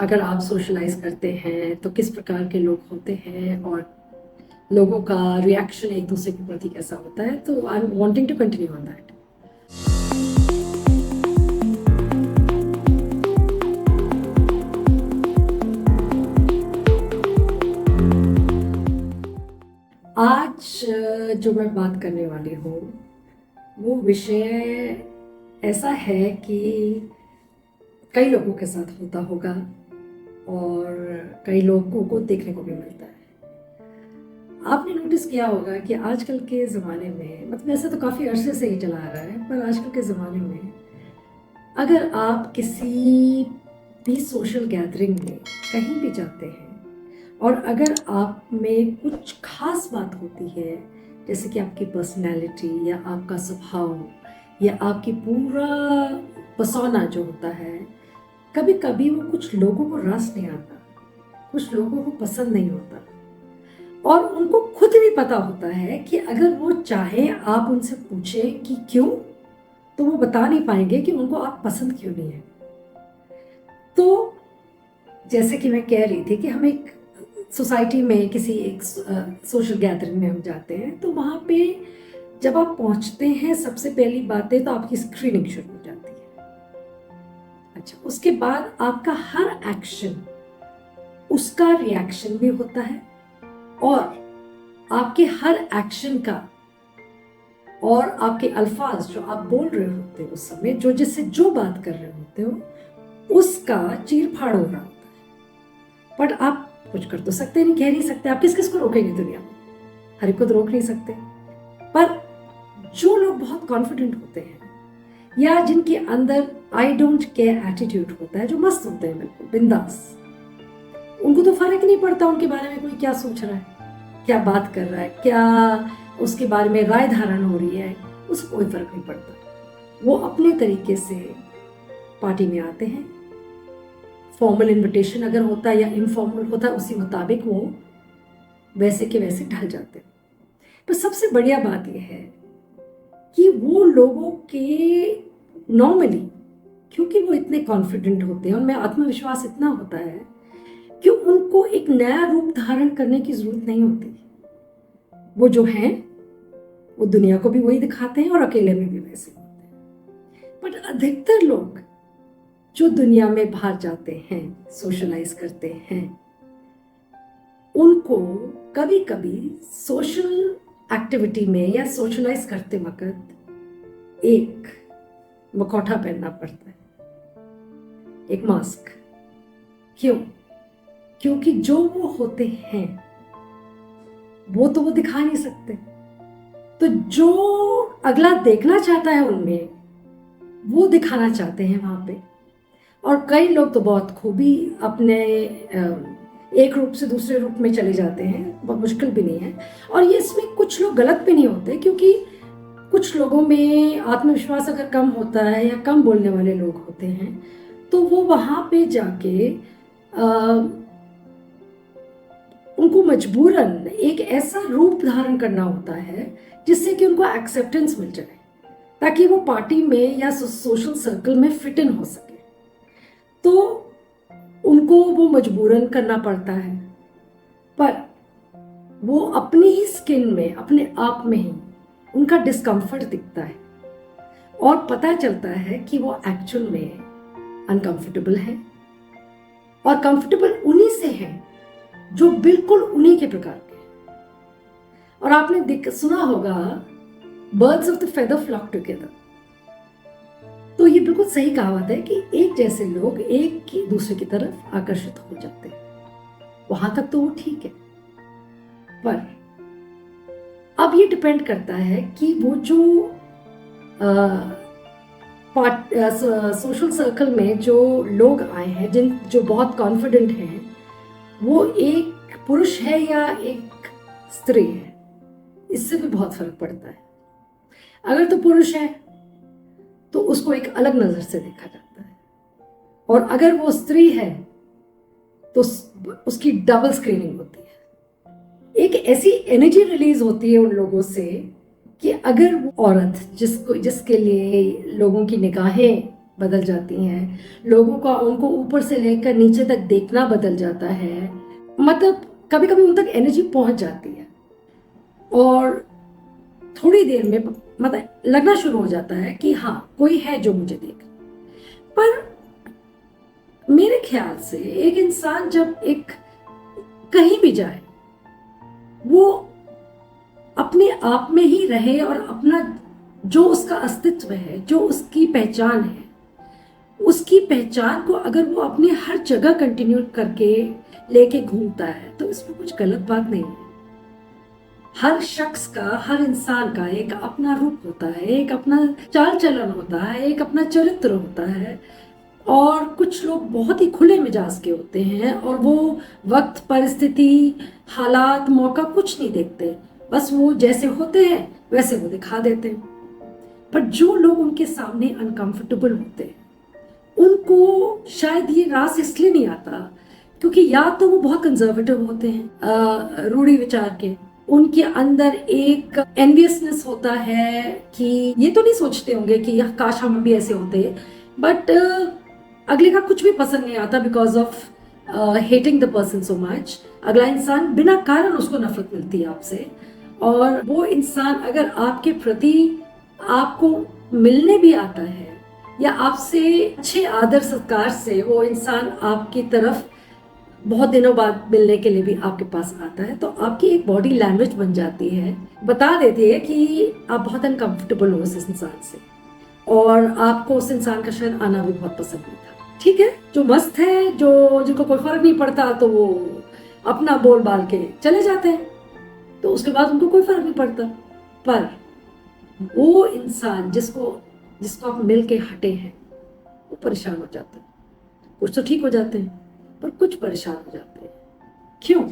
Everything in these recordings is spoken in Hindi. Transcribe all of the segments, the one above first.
अगर आप सोशलाइज करते हैं तो किस प्रकार के लोग होते हैं और लोगों का रिएक्शन एक दूसरे के प्रति कैसा होता है, तो I am wanting to continue on that. आज जो मैं बात करने वाली हूँ वो विषय ऐसा है कि कई लोगों के साथ होता होगा और कई लोगों को देखने को भी मिलता है। आपने नोटिस किया होगा कि आजकल के ज़माने में, मतलब वैसे तो काफ़ी अरसे से ही चला आ रहा है, पर आजकल के ज़माने में अगर आप किसी भी सोशल गैदरिंग में कहीं भी जाते हैं और अगर आप में कुछ खास बात होती है, जैसे कि आपकी पर्सनैलिटी या आपका स्वभाव या आपकी पूरा पर्सोना जो होता है, कभी कभी वो कुछ लोगों को रस नहीं आता, कुछ लोगों को पसंद नहीं होता और उनको खुद भी पता होता है कि अगर वो चाहे आप उनसे पूछें कि क्यों, तो वो बता नहीं पाएंगे कि उनको आप पसंद क्यों नहीं है। तो जैसे कि मैं कह रही थी कि हम एक सोसाइटी में किसी एक सोशल गैदरिंग में हम जाते हैं, तो वहाँ पे जब आप पहुँचते हैं सबसे पहली बातें तो आपकी स्क्रीनिंग शुरू हो जाती है। अच्छा, उसके बाद आपका हर एक्शन उसका रिएक्शन भी होता है और आपके हर एक्शन का और आपके अल्फाज जो आप बोल रहे होते हो उस समय, जो जिससे जो बात कर रहे होते हो, उसका चीर फाड़ हो रहा होता है। बट आप कुछ कर तो सकते नहीं, कह नहीं सकते, आप किस किस को रोकेंगे दुनिया में, हर एक को तो रोक नहीं सकते। पर जो लोग बहुत कॉन्फिडेंट होते हैं या जिनके अंदर आई डोंट केयर एटीट्यूड होता है, जो मस्त होते हैं बिल्कुल बिंदास, उनको तो फर्क नहीं पड़ता उनके बारे में कोई क्या सोच रहा है, क्या बात कर रहा है, क्या उसके बारे में राय धारण हो रही है, उसको कोई फर्क नहीं पड़ता। वो अपने तरीके से पार्टी में आते हैं, फॉर्मल इनविटेशन अगर होता है या इनफॉर्मल होता है उसी मुताबिक वो वैसे के वैसे ढल जाते हैं। पर सबसे बढ़िया बात यह है कि वो लोगों के नॉर्मली, क्योंकि वो इतने कॉन्फिडेंट होते हैं, उनमें आत्मविश्वास इतना होता है कि उनको एक नया रूप धारण करने की जरूरत नहीं होती। वो जो हैं वो दुनिया को भी वही दिखाते हैं और अकेले में भी वैसे होते हैं। बट अधिकतर लोग जो दुनिया में बाहर जाते हैं, सोशलाइज करते हैं, उनको कभी कभी सोशल एक्टिविटी में या सोशलाइज करते वक्त एक मुखौटा पहनना पड़ता है, एक मास्क। क्यों? क्योंकि जो वो होते हैं वो तो वो दिखा नहीं सकते, तो जो अगला देखना चाहता है उनमें वो दिखाना चाहते हैं वहां पे। और कई लोग तो बहुत खूबी अपने एक रूप से दूसरे रूप में चले जाते हैं, बहुत मुश्किल भी नहीं है। और ये इसमें कुछ लोग गलत भी नहीं होते, क्योंकि कुछ लोगों में आत्मविश्वास अगर कम होता है या कम बोलने वाले लोग होते हैं, तो वो वहाँ पे जाके उनको मजबूरन एक ऐसा रूप धारण करना होता है जिससे कि उनको एक्सेप्टेंस मिल जाए, ताकि वो पार्टी में या सोशल सर्कल में फिट इन हो सके। तो उनको वो मजबूरन करना पड़ता है, पर वो अपनी ही स्किन में, अपने आप में ही उनका डिस्कम्फर्ट दिखता है और पता चलता है कि वो एक्चुअल में अनकंफर्टेबल है। और कंफर्टेबल उन्हीं से हैं जो बिल्कुल उन्हीं के प्रकार के हैं। और आपने सुना होगा, birds of the feather flock together. तो ये बिल्कुल सही कहावत है कि एक जैसे लोग एक की दूसरे की तरफ आकर्षित हो जाते हैं। वहां तक तो वो ठीक है, पर अब ये डिपेंड करता है कि वो जो सोशल सर्कल में जो लोग आए हैं, जो बहुत कॉन्फिडेंट हैं, वो एक पुरुष है या एक स्त्री है, इससे भी बहुत फर्क पड़ता है। अगर तो पुरुष है तो उसको एक अलग नजर से देखा जाता है, और अगर वो स्त्री है तो उसकी डबल स्क्रीनिंग होती है। एक ऐसी एनर्जी रिलीज होती है उन लोगों से कि अगर वो औरत जिसके लिए लोगों की निगाहें बदल जाती हैं, लोगों का उनको ऊपर से लेकर नीचे तक देखना बदल जाता है। मतलब कभी कभी उन तक एनर्जी पहुंच जाती है और थोड़ी देर में मतलब लगना शुरू हो जाता है कि हाँ कोई है जो मुझे देख। पर मेरे ख्याल से एक इंसान जब एक कहीं भी जाए वो अपने आप में ही रहे और अपना जो उसका अस्तित्व है, जो उसकी पहचान है, उसकी पहचान को अगर वो अपनी हर जगह कंटिन्यू करके लेके घूमता है तो इसमें कुछ गलत बात नहीं है। हर शख्स का, हर इंसान का एक अपना रूप होता है, एक अपना चाल चलन होता है, एक अपना चरित्र होता है। और कुछ लोग बहुत ही खुले मिजाज के होते हैं और वो वक्त, परिस्थिति, हालात, मौका कुछ नहीं देखते, बस वो जैसे होते हैं वैसे वो दिखा देते हैं। पर जो लोग उनके सामने अनकंफर्टेबल होते हैं उनको शायद ये रास इसलिए नहीं आता क्योंकि या तो वो बहुत कंजर्वेटिव होते हैं, रूढ़ी विचार के, उनके अंदर एक एनवियसनेस होता है कि ये तो नहीं सोचते होंगे कि काश हम भी ऐसे होते, बट अगले का कुछ भी पसंद नहीं आता because of hating the person so much. अगला इंसान बिना कारण उसको नफरत मिलती है आपसे, और वो इंसान अगर आपके प्रति आपको मिलने भी आता है या आपसे अच्छे आदर सत्कार से वो इंसान आपकी तरफ बहुत दिनों बाद मिलने के लिए भी आपके पास आता है, तो आपकी एक बॉडी लैंग्वेज बन जाती है, बता देती है कि आप बहुत अनकंफर्टेबल हो उस इंसान से और आपको उस इंसान का शायद आना भी बहुत पसंद नहीं था। ठीक है, जो मस्त है, जो जिनको कोई फर्क नहीं पड़ता तो वो अपना बोल बाल के चले जाते हैं, तो उसके बाद उनको कोई फर्क नहीं पड़ता। पर वो इंसान जिसको जिसको आप मिल के हटे हैं वो परेशान हो जाता है। कुछ तो ठीक हो जाते हैं पर कुछ परेशान हो जाते हैं। क्यों?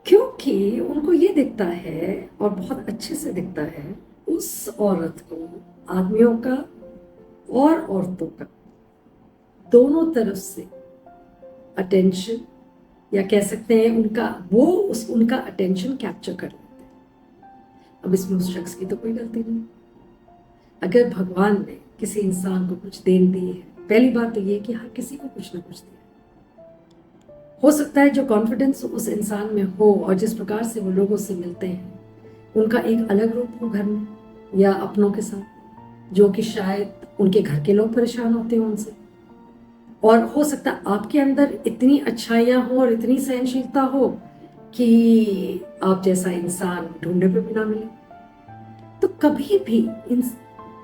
क्योंकि उनको ये दिखता है और बहुत अच्छे से दिखता है उस औरत को, आदमियों का और औरतों का, दोनों तरफ से अटेंशन, या कह सकते हैं उनका अटेंशन कैप्चर कर लेते हैं। अब इसमें उस शख्स की तो कोई गलती नहीं। अगर भगवान ने किसी इंसान को कुछ देन दी है, पहली बात तो ये कि हर किसी को कुछ ना कुछ दिया। हो सकता है जो कॉन्फिडेंस उस इंसान में हो और जिस प्रकार से वो लोगों से मिलते हैं उनका एक अलग रूप हो घर में या अपनों के साथ, जो कि शायद उनके घर के लोग परेशान होते हैं उनसे। और हो सकता है आपके अंदर इतनी अच्छाइयाँ हो और इतनी सहनशीलता हो कि आप जैसा इंसान ढूंढने पे भी ना मिले। तो कभी भी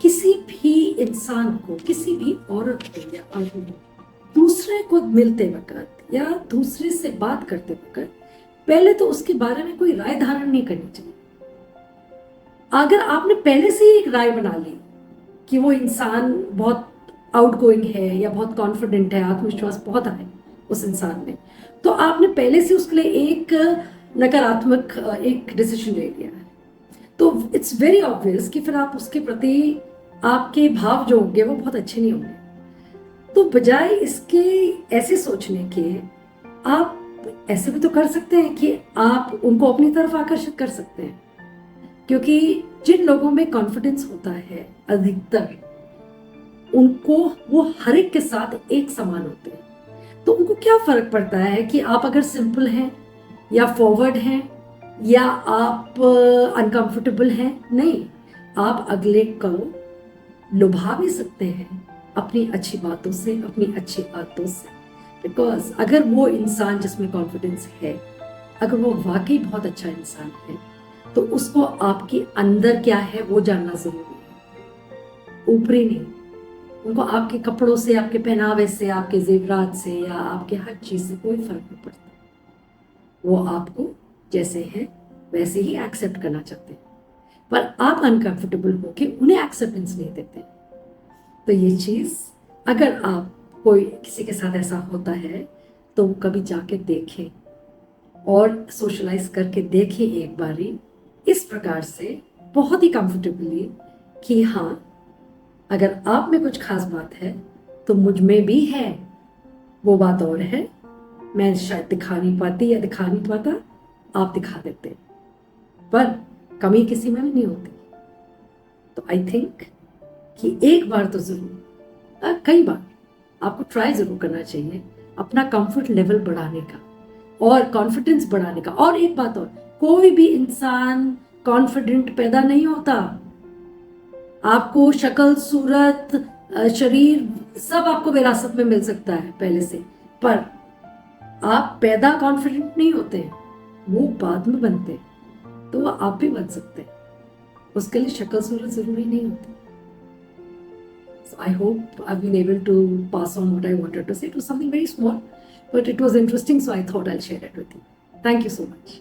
किसी भी इंसान को, किसी भी औरत को या आदमी को दूसरे को मिलते वक्त या दूसरे से बात करते वक्त पहले तो उसके बारे में कोई राय धारण नहीं करनी चाहिए। अगर आपने पहले से ही एक राय बना ली कि वो इंसान बहुत आउटगोइंग है या बहुत कॉन्फिडेंट है, आत्मविश्वास बहुत है उस इंसान में, तो आपने पहले से उसके लिए एक नकारात्मक एक डिसीजन ले लिया है, तो इट्स वेरी ऑब्वियस कि फिर आप उसके प्रति आपके भाव जो होंगे वो बहुत अच्छे नहीं होंगे। तो बजाय इसके ऐसे सोचने के, आप ऐसे भी तो कर सकते हैं कि आप उनको अपनी तरफ आकर्षित कर सकते हैं, क्योंकि जिन लोगों में कॉन्फिडेंस होता है अधिकतर उनको वो हर एक के साथ एक समान होते हैं। तो उनको क्या फर्क पड़ता है कि आप अगर सिंपल हैं या फॉरवर्ड हैं या आप अनकंफर्टेबल हैं? नहीं, आप अगले को लुभा भी सकते हैं अपनी अच्छी बातों से, अपनी अच्छी आदतों से। बिकॉज अगर वो इंसान जिसमें कॉन्फिडेंस है, अगर वो वाकई बहुत अच्छा इंसान है, तो उसको आपके अंदर क्या है वो जानना जरूरी है, ऊपरी नहीं। उनको आपके कपड़ों से, आपके पहनावे से, आपके जेवरात से या आपके हर चीज से कोई फर्क नहीं पड़ता। वो आपको जैसे हैं वैसे ही एक्सेप्ट करना चाहते हैं, पर आप अनकंफर्टेबल होके उन्हें एक्सेप्टेंस नहीं देते। तो ये चीज अगर आप कोई किसी के साथ ऐसा होता है तो कभी जाके देखें और सोशलाइज करके देखें एक बारी इस प्रकार से बहुत ही कंफर्टेबली कि हाँ अगर आप में कुछ खास बात है तो मुझ में भी है, वो बात और है, मैं शायद दिखा नहीं पाती या दिखा नहीं पाता, आप दिखा देते, पर कमी किसी में भी नहीं होती। तो आई थिंक कि एक बार तो जरूर कई बार आपको ट्राई ज़रूर करना चाहिए अपना कंफर्ट लेवल बढ़ाने का और कॉन्फिडेंस बढ़ाने का। और एक बात और, कोई भी इंसान कॉन्फिडेंट पैदा नहीं होता। आपको शक्ल, सूरत, शरीर सब आपको विरासत में मिल सकता है पहले से, पर आप पैदा कॉन्फिडेंट नहीं होते, वो बाद में बनते हैं। तो वो आप भी बन सकते हैं, उसके लिए शक्ल सूरत जरूरी नहीं होती। So I hope I've been able to pass on what I wanted to say. It was something very small, but it was interesting, so I thought I'll share it with you. Thank you so much.